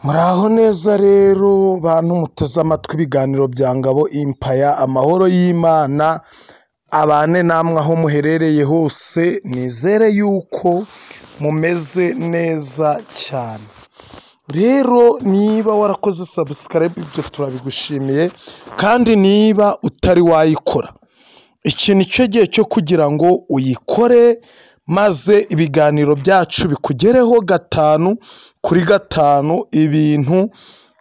Muraho neza rero bantu muteze amatwi ibiganiro bya Ngabo Empire, amahoro y'Imana abane namwe aho muherereye hose, nizere yuko mumeze neza cyane. Rero niba warakoze subscribe ibyo turabigushimiye, kandi niba utari wayikora, iki ni cyo gihe cyo kugira ngo uyikore, maze ibiganiro byacu bikugereho 5 kuri 5, ibintu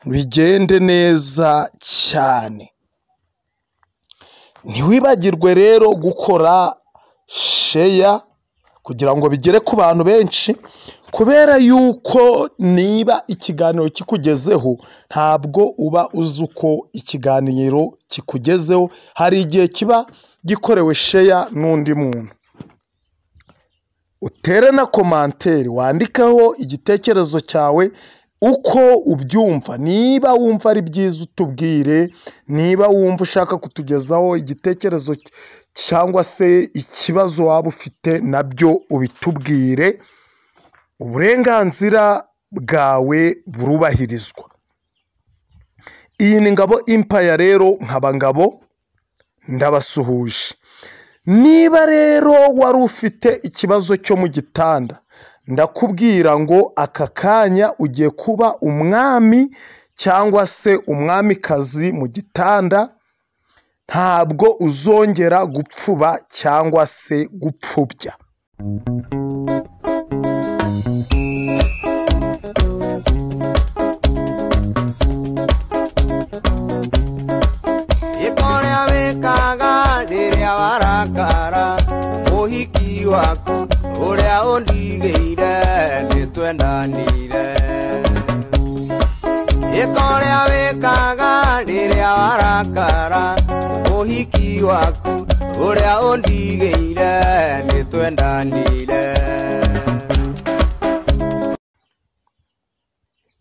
bigende neza cyane. Ntiwibagirwe rero gukora share kugira ngo bigere ku bantu benshi, kubera yuko niba ikiganiro kikugezeho ntabwo uba uzi uko ikiganiro kikugezeho, hari igihe kiba gikorewe share n'undi muntu. Utere na commentaire, wandikaho igitekerezo cyawe uko ubyumva. Niba wumva ari byiza utubwire, niba wumva ushaka kutugezaho igitekerezo cyangwa se ikibazo waba ufite, nabyo ubitubwire. Uburenganzira bwawe burubahirizwa. Iyi ni Ngabo Empire rero, nkaba Ngabo ndabasuhuje. Niba rero wari ufite ikibazo cyo mu gitanda, ndakubwira ngo aka kanya ugiye kuba umwami cyangwa se umwamikazi mu gitanda, ntabwo uzongera gupfuba cyangwa se gupfubya. Uhiki waku uria undigeire nitwendanire, ikoria wikaga riria warakara. Uhiki waku uria undigeire nitwendanire.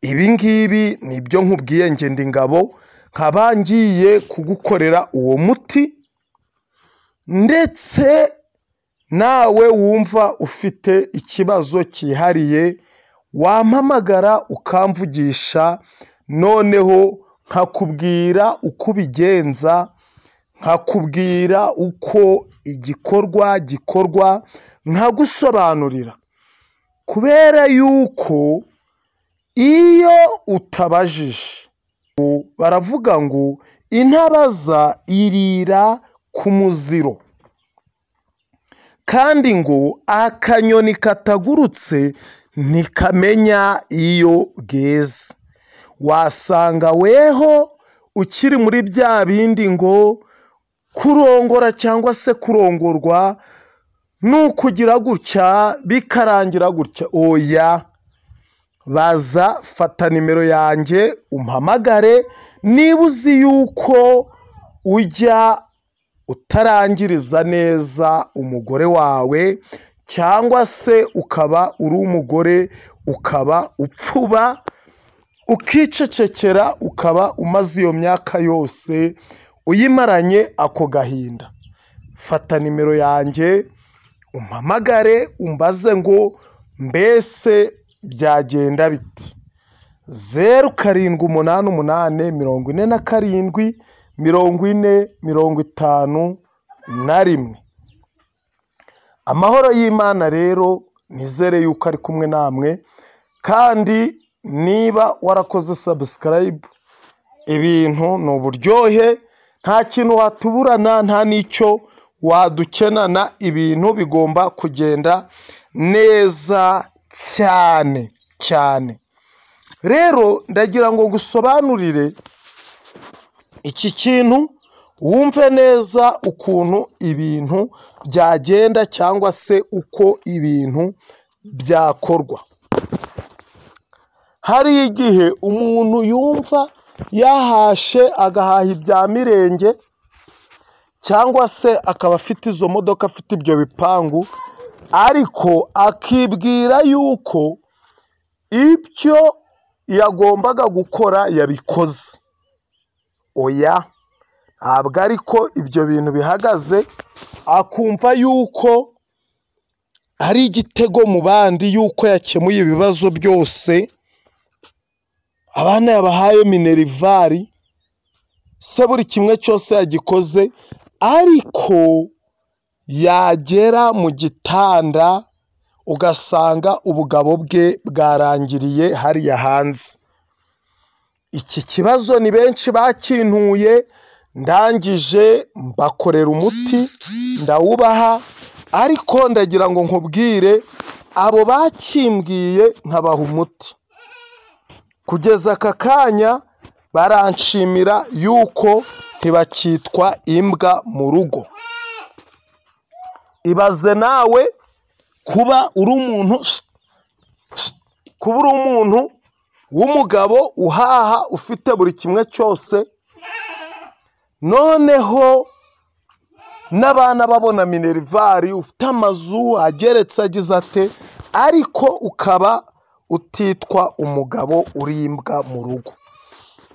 Ibi ngibi nibyo nkubwiye, nge ndi Ngabo, nkaba ngiye kugukorera uwo muti. Ndetse nawe wumva ufite ikibazo cyihariye, wampamagara ukamvugisha, noneho nkakubwira uko ubigenza, nkakubwira uko igikorwa gikorwa, nkagusobanurira. Kubera yuko iyo utabajije, baravuga ngo intabaza irira ku muziro, kandi ngo akanyoni katagurutse ntikamenya iyo bweze. Wasanga weho ukiri muri bya bindi ngo kurongora cyangwa se kurongorwa nukugira gutya bikarangira gutya. Oya, baza fata nimero yanjye umpamagare, niba uzi yuko ujya utarangiriza neza umugore wawe, cyangwa se ukaba uri umugore ukaba upfuba ukicecekera, ukaba umaze iyo myaka yose uyimaranye ako gahinda. Fata nimero yanjye umpamagare, umbaze ngo mbese byagenda biti. 0788 47 40 51. Amahoro y'Imana rero, nizere yuko ari kumwe namwe, kandi niba warakoze subscribe, ibintu ni uburyohe, nta kintu watuburana, nta n'icyo wadukenana, ibintu bigomba kugenda neza cyane cyane. Rero ndagira ngo gusobanurire iki kintu, wumve neza ukuntu ibintu byagenda cyangwa se uko ibintu byakorwa. Hari igihe umuntu yumva yahashe agahaha ibya mirenge, cyangwa se akaba afite izo modoka, afite ibyo bipangu, ariko akibwira yuko ibyo yagombaga gukora yabikoze. Oya, ntabwo ariko ibyo bintu bihagaze. Akumva yuko ari igitego mu bandi, yuko yakemuye ibibazo byose, abana yabahaye minervari se buri kimwe cyose yagikoze, ariko yagera mu gitanda ugasanga ubugabo bwe bwarangiriye hariya hanze. Iki kibazo ni benshi bakintuye, ndangije mbakorera umuti ndawubaha, ariko ndagira ngo nkubwire abo bakimbwiye nkabaha umuti, kugeza aka kanya baranshimira yuko ntibakitwa imbwa mu rugo. Ibaze nawe kuba uri umuntu w'umugabo uhaha ufite buri kimwe cyose, noneho n'abana babona minervari, ufite amazu ageretse agize ate, ariko ukaba utitwa umugabo, uri imbwa mu rugo.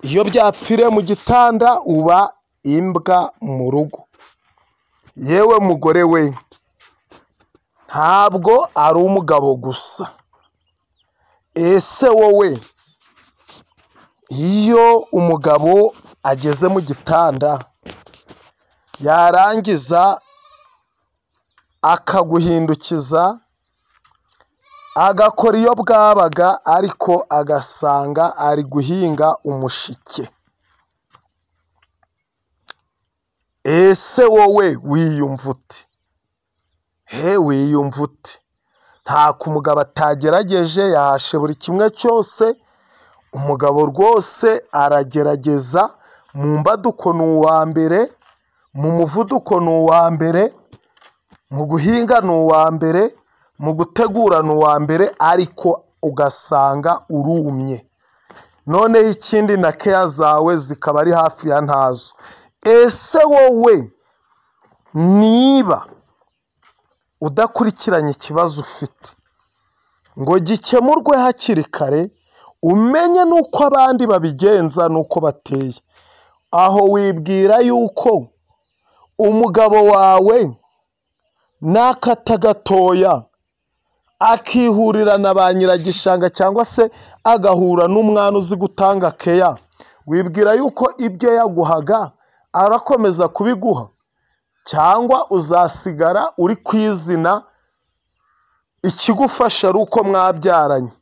Iyo byapfire mu gitanda uba imbwa mu rugo. Yewe mugore we, ntabwo ari umugabo gusa. Ese wowe iyo umugabo ageze mu gitanda yarangiza akaguhindukiza agakora iyo bwabaga, ariko agasanga ari guhinga umushike, ese wowe wiyumva ute? Wiyumva ute? Ntako umugabo atagerageje, yahashe buri kimwe cyose. Umugabo rwose aragerageza, mu mbaduko ni uwa mbere, mu muvuduko ni uwa mbere, mu guhinga ni uwa mbere, mu gutegura ni uwa mbere, ariko ugasanga urumye. Noneho ikindi na keya zawe zikaba ari hafi ya ntazo. Ese wowe niba udakurikiranye ikibazo ufite ngo gikemurwe hakiri kare, umenye nuko abandi babigenza nuko bateye, aho wibwira yuko umugabo wawe nakata gatoya akihurira na ba nyiragishanga cyangwa se agahura n'umwana uzi gutanga keya, wibwira yuko ibyo yaguhaga arakomeza kubiguha, cyangwa uzasigara uri kwizina ikigufasha ari uko mwabyaranye?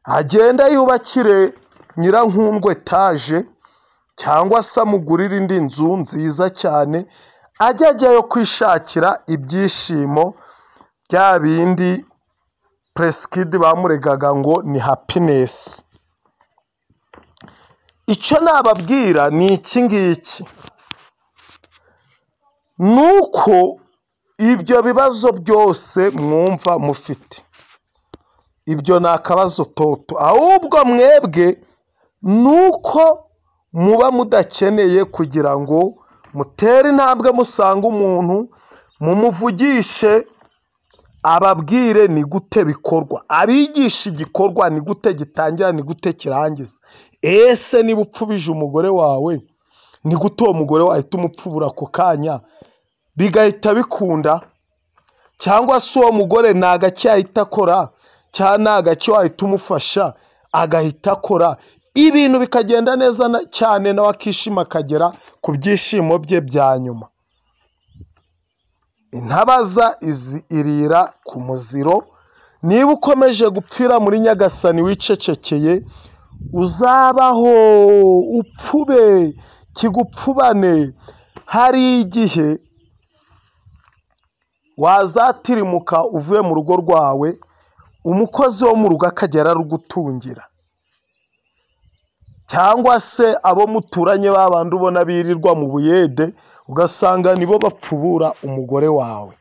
Agenda yubakire Nyirankundwa etaje, cyangwa se amugurire indi nzu nziza cyane, ajyayo kwishakira ibyishimo, bya bindi Presikidi bamuregaga ngo ni happiness. Icyo nababwira ni iki ngiki, nuko ibyo bibazo byose mwumva mufite, ibyo ni akabazo toto, ahubwo mwebwe nuko muba mudakeneye kugira ngo mutere intambwe musanga umuntu mumuvugishe, ababwire ni gute bikorwa, abigisha igikorwa ni gute gitangira, ni gute kirangiza. Ese niba upfubije umugore wawe, ni gute uwo mugore wahita umupfubura ako kanya bigahita bikunda? Cyangwa se uwo mugore ni agake yahita akora, cyangwa ni agake wahita umufasha agahita akora, ibintu bikagenda neza cyane, nawe akishima akagera ku byishimo bye bya nyuma. Intabaza irira ku muziro. Niba ukomeje gupfira muri Nyagasani wicecekeye, uzabaho upfube kigupfubane. Hari igihe wazatirimuka uvuye mu rugo rwawe, umukozi wo mu rugo akagera arugutungira, cyangwa se abo muturanye babandi ubona birirwa mu buyede, ugasanga nibo bapfubura umugore wawe,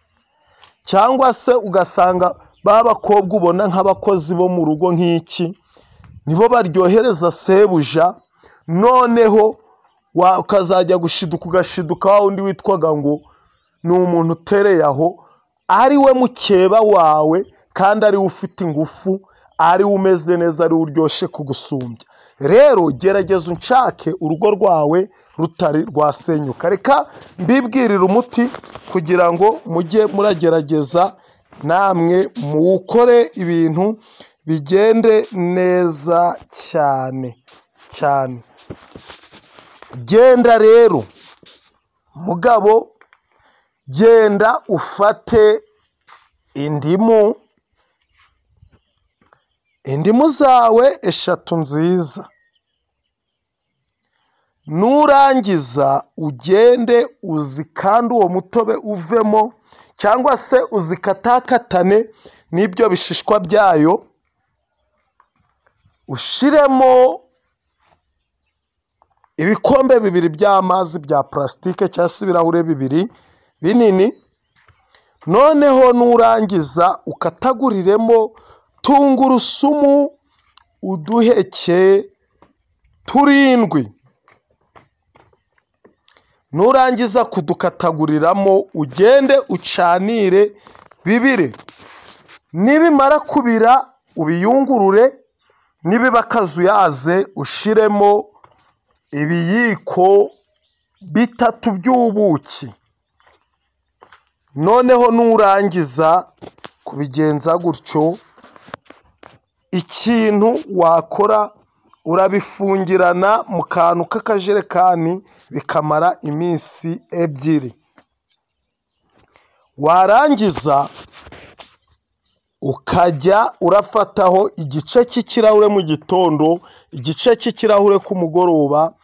cyangwa se ugasanga babakobwa ubona nk'abakozi bo mu rugo nk'iki nibo baryohereza sebuja, noneho ukazajya gushiduka ugashiduka wa undi witwaga ngo ni umuntu utereye aho, ari we mukeba wawe, kandi ari we ufite ingufu, ari we umeze neza, ari we uryoshye kugusumbya. Rero gerageza unshake urugo rwawe rutari rwasenyuka. Reka mbibwirire umuti kugira ngo mujye muragerageza namwe muwukore ibintu bigende neza cyane cyane. Genda rero mugabo, genda ufate indimu zawe 3 nziza, nurangiza ugende uzikande uwo mutobe uvemo, cyangwa se uzikatakatane n'ibyo bishishwa byayo, ushiremo ibikombe 2 by'amazi bya plastique cyangwa se ibirahure 2 binini. Noneho nurangiza ukataguriremo tungurusumu uduheke 7. Nurangiza kudukataguriramo ugende ucanire bibire, nibimara kubira ubiyungurure, nibiba kazuyaze ushiremo ibiyiko 3 by'ubuki. Noneho nurangiza kubigenza gutyo, ikintu wakora urabifungirana mu kantu k'akajerekani bikamara iminsi 2. Warangiza ukajya urafataho igice cy'ikirahure mu gitondo, igice cy'ikirahure ku mugoroba.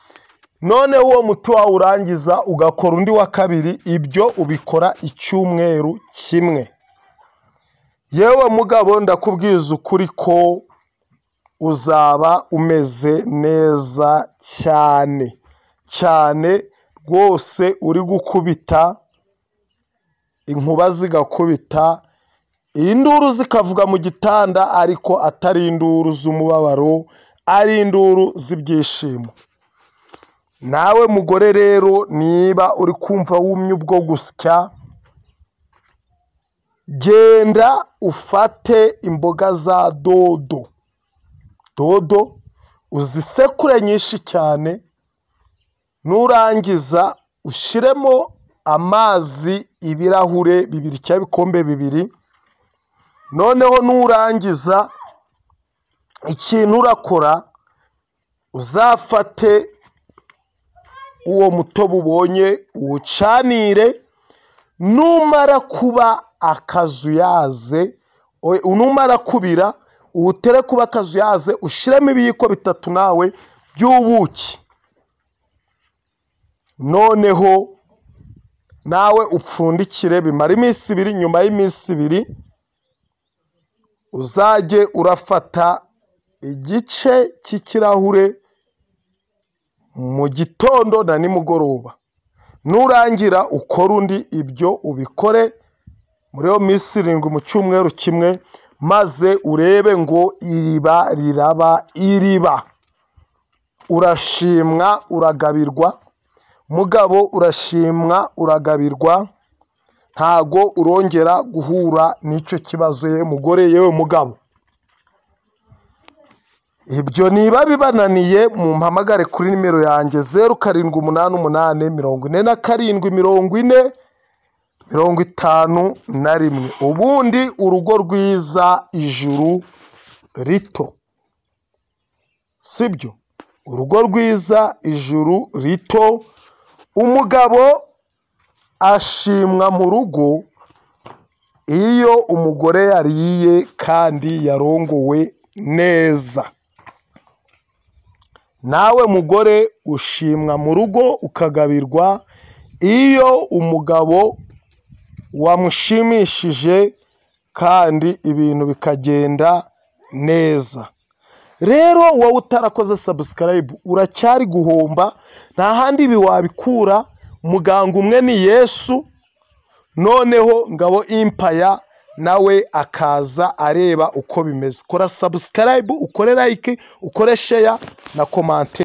None uwo muti wawe urangiza ugakora undi wa 2. Ibyo ubikora icyumweru kimwe. Yewe mugabo, ndakubwiza ukuri ko uzaba umeze neza cyane cyane rwose, uri gukubita inkuba zigakubita, induru zikavuga mu gitanda, ariko atari induru z'umubabaro, ari induru z'ibyishimo. Nawe mugore rero, niba uri kumva wumye ubwo gusya, genda ufate imboga za dodo uzisekure nyinshi cyane, nurangiza ushiremo amazi ibirahure 2 cyangwa ibikombe 2. Noneho nurangiza, ikintu urakora, uzafate uwo mutobe ubonye uwucanire, numara kuba akazuyaze, numara kubira uwutere kuba akazuyaze, ushiremo ibiyiko 3 nawe by'ubuki. Noneho nawe upfundikire bimara iminsi 2. Nyuma y'iminsi 2 uzajye urafata igice cy'ikirahure mu gitondo na nimugoroba. Nurangira ukora undi, ibyo ubikore muri yo minsi 7 mu cyumweru kimwe, maze urebe ngo iriba riraba iriba. Urashimwa uragabirwa mugabo, urashimwa uragabirwa, ntago urongera guhura n'icyo kibazo ye mugore, yewe mugabo. Ibyo niba bibananiye, mumpamagare kuri nimero yanjye 0788404051, ubundi urugo rwiza ijuru rito. Sibyo? Urugo rwiza ijuru rito. Umugabo ashimwa mu rugo iyo umugore yariye kandi yarongowe neza. Nawe mugore ushimwa mu rugo ukagabirwa iyo umugabo wamushimishije kandi ibintu bikagenda neza. Rero wowe utarakoze subscribe uracyari guhomba, nta handi ibi wabikura. Muganga umwe ni Yesu. Noneho Ngabo Empire nawe akaza areba uko bimeze. Kora subscribe, ukore like, ukore share na comment.